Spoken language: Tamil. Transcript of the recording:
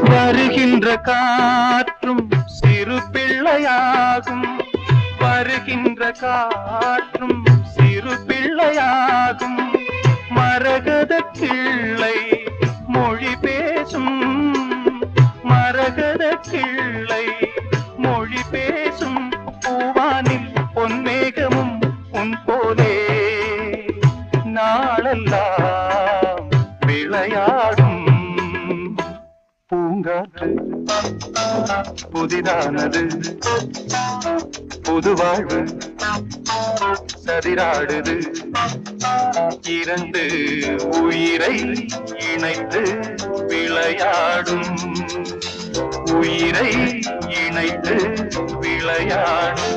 வருகின்ற காற்றும் சிறு பிள்ளையாகும், வருகின்ற காற்றும் சிறு பிள்ளையாகும். மரகத கிள்ளை மொழி பேசும், மரகத கிள்ளை மொழி பேசும். பூவானில் பொன்மேகமும் உன் போலே நாளெல்லாம் விளையாடும். பூங்காற்று புதிதானது, புது வாழ்வு சதிராடுது. இரண்டு உயிரை இணைத்து விளையாடும், உயிரை இணைத்து விளையாடும்.